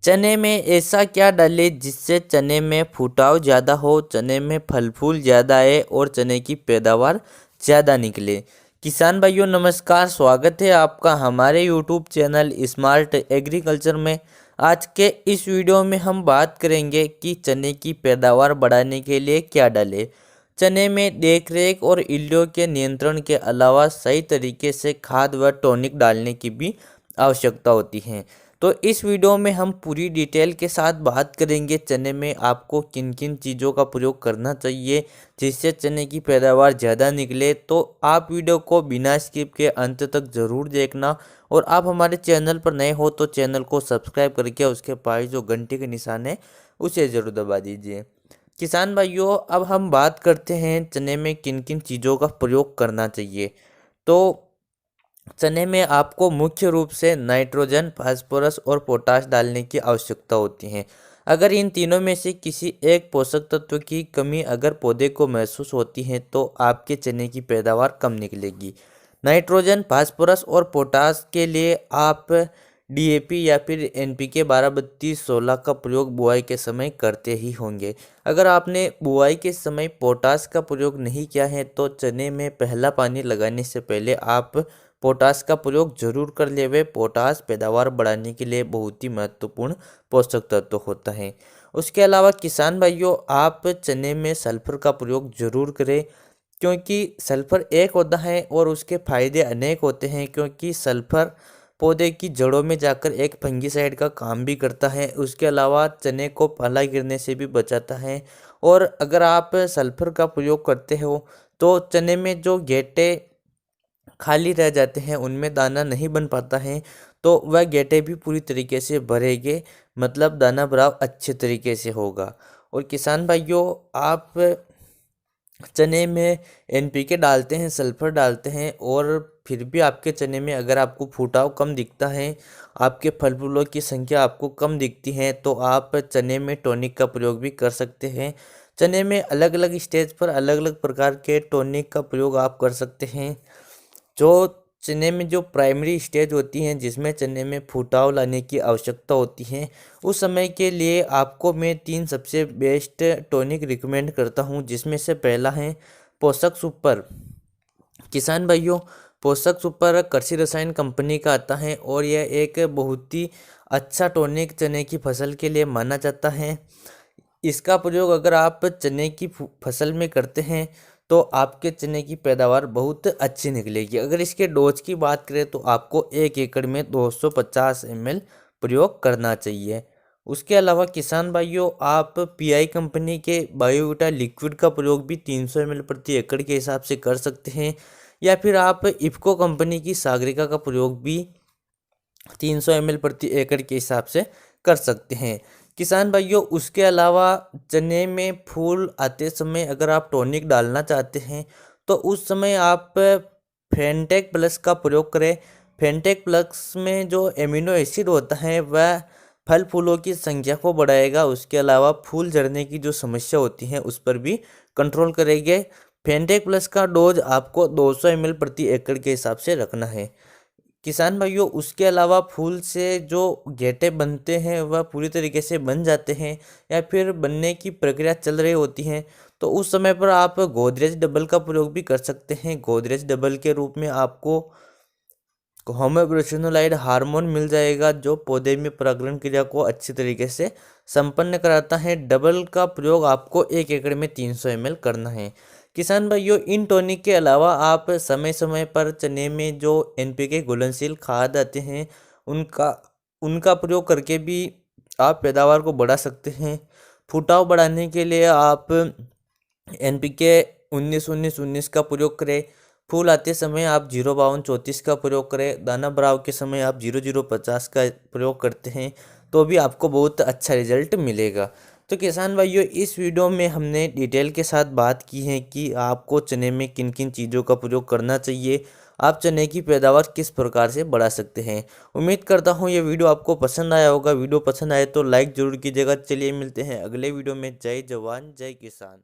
चने में ऐसा क्या डालें जिससे चने में फुटाव ज़्यादा हो, चने में फल फूल ज़्यादा आए और चने की पैदावार ज़्यादा निकले। किसान भाइयों नमस्कार, स्वागत है आपका हमारे यूट्यूब चैनल स्मार्ट एग्रीकल्चर में। आज के इस वीडियो में हम बात करेंगे कि चने की पैदावार बढ़ाने के लिए क्या डालें। चने में देखरेख और इल्लियों के नियंत्रण के अलावा सही तरीके से खाद व टॉनिक डालने की भी आवश्यकता होती है। तो इस वीडियो में हम पूरी डिटेल के साथ बात करेंगे चने में आपको किन किन चीज़ों का प्रयोग करना चाहिए जिससे चने की पैदावार ज़्यादा निकले। तो आप वीडियो को बिना स्किप के अंत तक ज़रूर देखना और आप हमारे चैनल पर नए हो तो चैनल को सब्सक्राइब करके उसके पास जो घंटे के निशान है उसे ज़रूर दबा दीजिए। किसान भाइयों अब हम बात करते हैं चने में किन किन चीज़ों का प्रयोग करना चाहिए। तो चने में आपको मुख्य रूप से नाइट्रोजन, फास्फोरस और पोटाश डालने की आवश्यकता होती है। अगर इन तीनों में से किसी एक पोषक तत्व की कमी अगर पौधे को महसूस होती है तो आपके चने की पैदावार कम निकलेगी। नाइट्रोजन, फास्फोरस और पोटाश के लिए आप डीएपी या फिर एनपीके 12-32-16 का प्रयोग बुआई के समय करते ही होंगे। अगर आपने बुआई के समय पोटाश का प्रयोग नहीं किया है तो चने में पहला पानी लगाने से पहले आप पोटाश का प्रयोग जरूर कर लेवे। पोटाश पैदावार बढ़ाने के लिए बहुत ही महत्वपूर्ण पोषक तत्व होता है। उसके अलावा किसान भाइयों आप चने में सल्फर का प्रयोग जरूर करें क्योंकि सल्फर एक होता है और उसके फायदे अनेक होते हैं। क्योंकि सल्फर पौधे की जड़ों में जाकर एक फंगिसाइड का काम भी करता है। उसके अलावा चने को पाला गिरने से भी बचाता है। और अगर आप सल्फर का प्रयोग करते हो तो चने में जो गेटे खाली रह जाते हैं उनमें दाना नहीं बन पाता है तो वह गेटे भी पूरी तरीके से भरेंगे, मतलब दाना भराव अच्छे तरीके से होगा। और किसान भाइयों आप चने में एनपीके डालते हैं, सल्फर डालते हैं और फिर भी आपके चने में अगर आपको फुटाव कम दिखता है, आपके फल फूलों की संख्या आपको कम दिखती है तो आप चने में टॉनिक का प्रयोग भी कर सकते हैं। चने में अलग अलग स्टेज पर अलग अलग प्रकार के टॉनिक का प्रयोग आप कर सकते हैं। जो चने में जो प्राइमरी स्टेज होती हैं जिसमें चने में फुटाव लाने की आवश्यकता होती है उस समय के लिए आपको मैं 3 सबसे बेस्ट टॉनिक रिकमेंड करता हूं, जिसमें से पहला है पोषक सुपर। किसान भाइयों पोषक सुपर कृषि रसायन कंपनी का आता है और यह एक बहुत ही अच्छा टॉनिक चने की फसल के लिए माना जाता है। इसका प्रयोग अगर आप चने की फसल में करते हैं तो आपके चने की पैदावार बहुत अच्छी निकलेगी। अगर इसके डोज की बात करें तो आपको 1 एकड़ में 250 ml प्रयोग करना चाहिए। उसके अलावा किसान भाइयों आप पीआई कंपनी के बायोविटा लिक्विड का प्रयोग भी 300 ml प्रति एकड़ के हिसाब से कर सकते हैं या फिर आप इफ्को कंपनी की सागरिका का प्रयोग भी 300 ml प्रति एकड़ के हिसाब से कर सकते हैं। किसान भाइयों उसके अलावा चने में फूल आते समय अगर आप टॉनिक डालना चाहते हैं तो उस समय आप फेंटेक प्लस का प्रयोग करें। फेंटेक प्लस में जो एमिनो एसिड होता है वह फल फूलों की संख्या को बढ़ाएगा। उसके अलावा फूल झड़ने की जो समस्या होती है उस पर भी कंट्रोल करेंगे। फेंटेक प्लस का डोज आपको 200 ml प्रति एकड़ के हिसाब से रखना है। किसान भाइयों उसके अलावा फूल से जो गेटे बनते हैं वह पूरी तरीके से बन जाते हैं या फिर बनने की प्रक्रिया चल रही होती है तो उस समय पर आप गोदरेज डबल का प्रयोग भी कर सकते हैं। गोदरेज डबल के रूप में आपको होम्योब्रोसिनोलाइड हार्मोन मिल जाएगा जो पौधे में परागण क्रिया को अच्छी तरीके से संपन्न कराता है। डबल का प्रयोग आपको 1 एकड़ में 300 ml करना है। किसान भाइयों इन टॉनिक के अलावा आप समय समय पर चने में जो एनपीके घुलनशील खाद आते हैं उनका उनका प्रयोग करके भी आप पैदावार को बढ़ा सकते हैं। फुटाव बढ़ाने के लिए आप एनपीके 19-19-19 का प्रयोग करें। फूल आते समय आप 052-34 का प्रयोग करें। दाना भराव के समय आप 0050 का प्रयोग करते हैं तो भी आपको बहुत अच्छा रिजल्ट मिलेगा। तो किसान भाइयों इस वीडियो में हमने डिटेल के साथ बात की है कि आपको चने में किन किन चीज़ों का प्रयोग करना चाहिए, आप चने की पैदावार किस प्रकार से बढ़ा सकते हैं। उम्मीद करता हूँ ये वीडियो आपको पसंद आया होगा। वीडियो पसंद आए तो लाइक ज़रूर कीजिएगा। चलिए मिलते हैं अगले वीडियो में। जय जवान जय किसान।